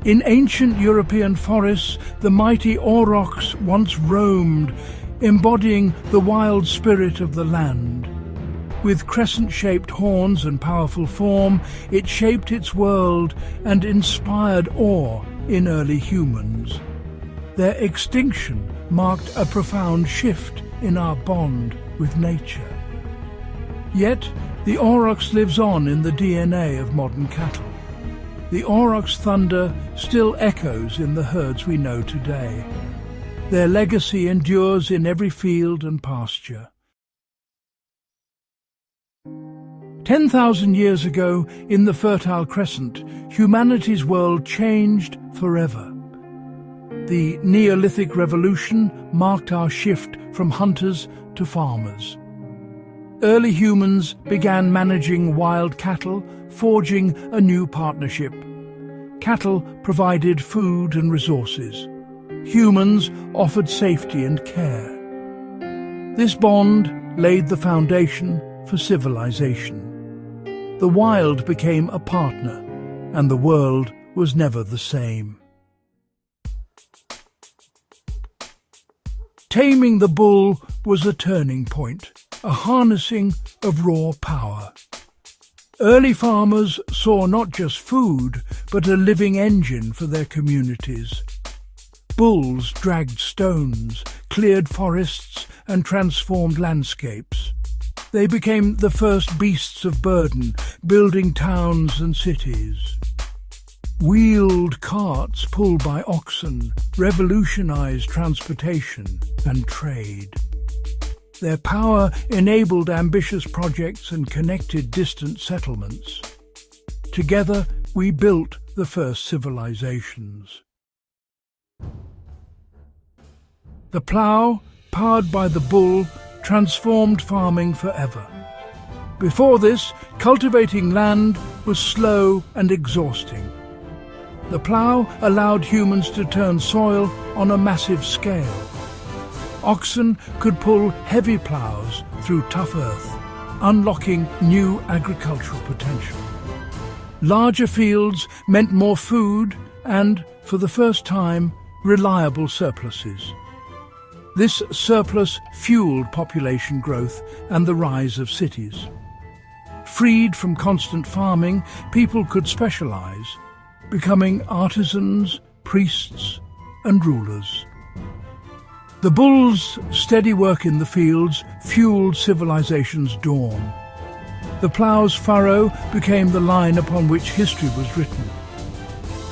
In ancient European forests, the mighty Aurochs once roamed, embodying the wild spirit of the land. With crescent-shaped horns and powerful form, it shaped its world and inspired awe in early humans. Their extinction marked a profound shift in our bond with nature. Yet, the Aurochs lives on in the DNA of modern cattle. The Aurochs' thunder still echoes in the herds we know today. Their legacy endures in every field and pasture. 10,000 years ago, in the Fertile Crescent, humanity's world changed forever. The Neolithic Revolution marked our shift from hunters to farmers. Early humans began managing wild cattle, forging a new partnership. Cattle provided food and resources. Humans offered safety and care. This bond laid the foundation for civilization. The wild became a partner, and the world was never the same. Taming the bull was a turning point, a harnessing of raw power. Early farmers saw not just food, but a living engine for their communities. Bulls dragged stones, cleared forests, and transformed landscapes. They became the first beasts of burden, building towns and cities. Wheeled carts pulled by oxen revolutionized transportation and trade. Their power enabled ambitious projects and connected distant settlements. Together, we built the first civilizations. The plough, powered by the bull, transformed farming forever. Before this, cultivating land was slow and exhausting. The plough allowed humans to turn soil on a massive scale. Oxen could pull heavy ploughs through tough earth, unlocking new agricultural potential. Larger fields meant more food and, for the first time, reliable surpluses. This surplus fueled population growth and the rise of cities. Freed from constant farming, people could specialize, becoming artisans, priests, and rulers. The bull's steady work in the fields fueled civilization's dawn. The plough's furrow became the line upon which history was written.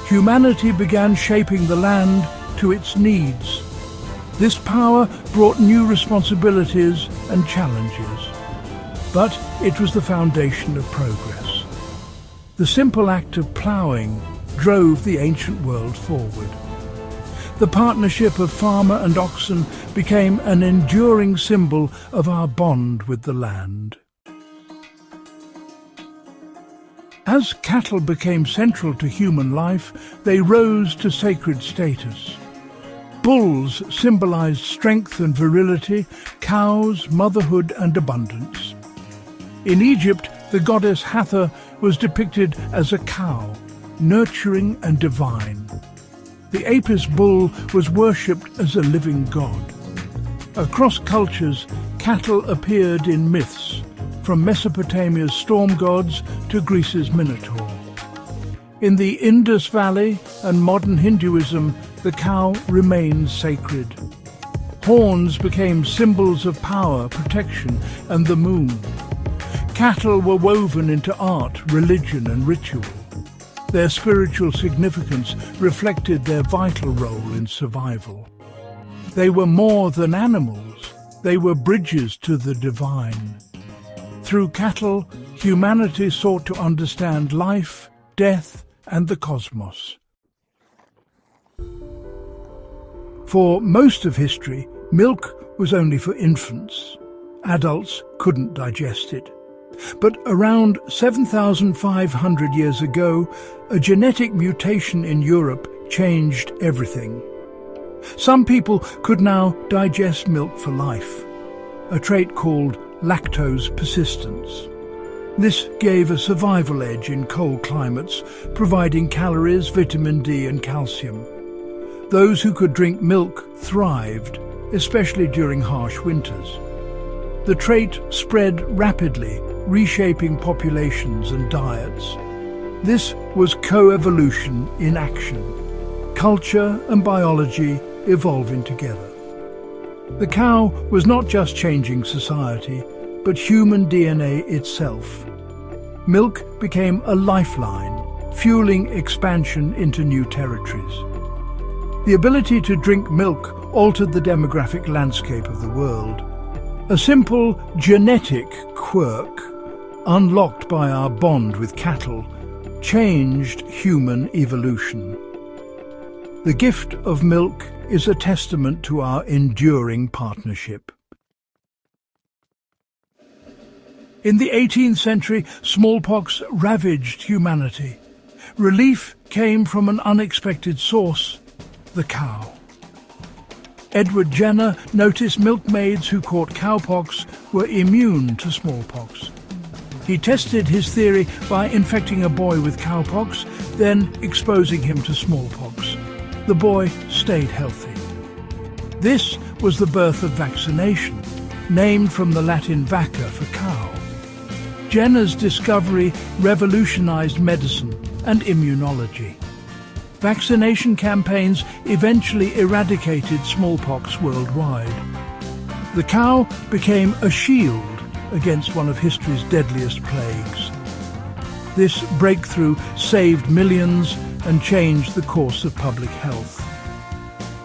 Humanity began shaping the land to its needs. This power brought new responsibilities and challenges, but it was the foundation of progress. The simple act of ploughing drove the ancient world forward. The partnership of farmer and oxen became an enduring symbol of our bond with the land. As cattle became central to human life, they rose to sacred status. Bulls symbolized strength and virility, cows, motherhood and abundance. In Egypt, the goddess Hathor was depicted as a cow, nurturing and divine. The Apis bull was worshipped as a living god. Across cultures, cattle appeared in myths, from Mesopotamia's storm gods to Greece's Minotaur. In the Indus Valley and modern Hinduism, the cow remains sacred. Horns became symbols of power, protection, and the moon. Cattle were woven into art, religion, and ritual. Their spiritual significance reflected their vital role in survival. They were more than animals. They were bridges to the divine. Through cattle, humanity sought to understand life, death, and the cosmos. For most of history, milk was only for infants. Adults couldn't digest it. But around 7,500 years ago, a genetic mutation in Europe changed everything. Some people could now digest milk for life, a trait called lactose persistence. This gave a survival edge in cold climates, providing calories, vitamin D and calcium. Those who could drink milk thrived, especially during harsh winters. The trait spread rapidly, reshaping populations and diets. This was co-evolution in action, culture and biology evolving together. The cow was not just changing society, but human DNA itself. Milk became a lifeline, fueling expansion into new territories. The ability to drink milk altered the demographic landscape of the world. A simple genetic quirk, unlocked by our bond with cattle, changed human evolution. The gift of milk is a testament to our enduring partnership. In the 18th century, smallpox ravaged humanity. Relief came from an unexpected source: the cow. Edward Jenner noticed milkmaids who caught cowpox were immune to smallpox. He tested his theory by infecting a boy with cowpox, then exposing him to smallpox. The boy stayed healthy. This was the birth of vaccination, named from the Latin vacca for cow. Jenner's discovery revolutionized medicine and immunology. Vaccination campaigns eventually eradicated smallpox worldwide. The cow became a shield against one of history's deadliest plagues. This breakthrough saved millions and changed the course of public health.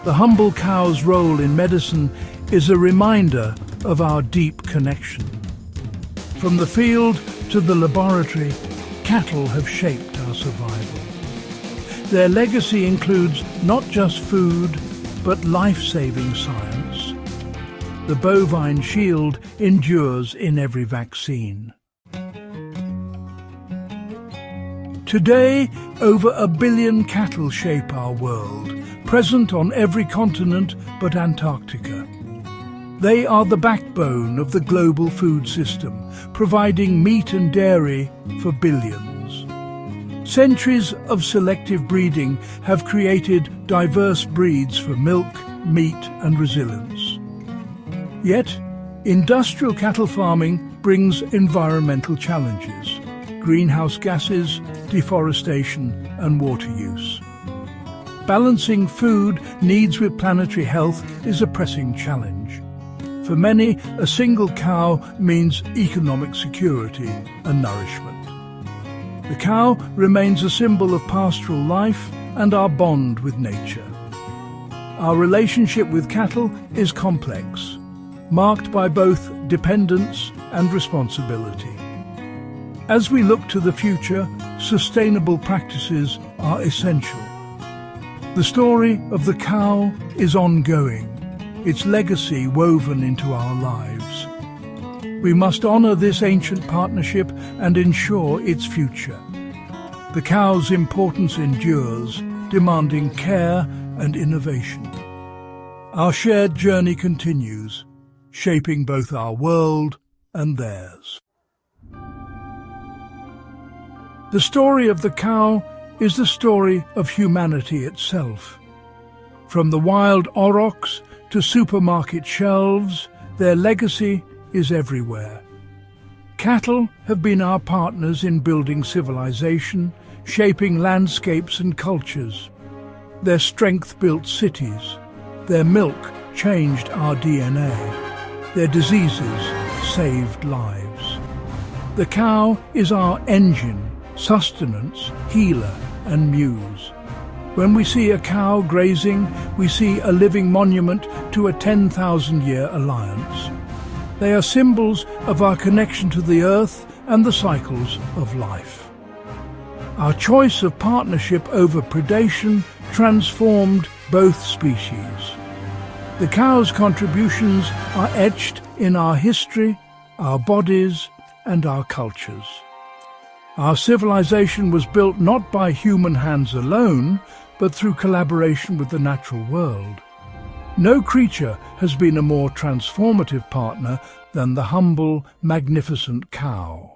The humble cow's role in medicine is a reminder of our deep connection. From the field to the laboratory, cattle have shaped our survival. Their legacy includes not just food, but life-saving science. The bovine shield endures in every vaccine. Today, over 1 billion cattle shape our world, present on every continent but Antarctica. They are the backbone of the global food system, providing meat and dairy for billions. Centuries of selective breeding have created diverse breeds for milk, meat and resilience. Yet, industrial cattle farming brings environmental challenges: greenhouse gases, deforestation and water use. Balancing food needs with planetary health is a pressing challenge. For many, a single cow means economic security and nourishment. The cow remains a symbol of pastoral life and our bond with nature. Our relationship with cattle is complex, marked by both dependence and responsibility. As we look to the future, sustainable practices are essential. The story of the cow is ongoing, its legacy woven into our lives. We must honour this ancient partnership and ensure its future. The cow's importance endures, demanding care and innovation. Our shared journey continues, shaping both our world and theirs. The story of the cow is the story of humanity itself. From the wild aurochs to supermarket shelves, their legacy is everywhere. Cattle have been our partners in building civilization, shaping landscapes and cultures. Their strength built cities. Their milk changed our DNA. Their diseases saved lives. The cow is our engine, sustenance, healer and muse. When we see a cow grazing, we see a living monument to a 10,000-year alliance. They are symbols of our connection to the earth and the cycles of life. Our choice of partnership over predation transformed both species. The cow's contributions are etched in our history, our bodies, and our cultures. Our civilization was built not by human hands alone, but through collaboration with the natural world. No creature has been a more transformative partner than the humble, magnificent cow.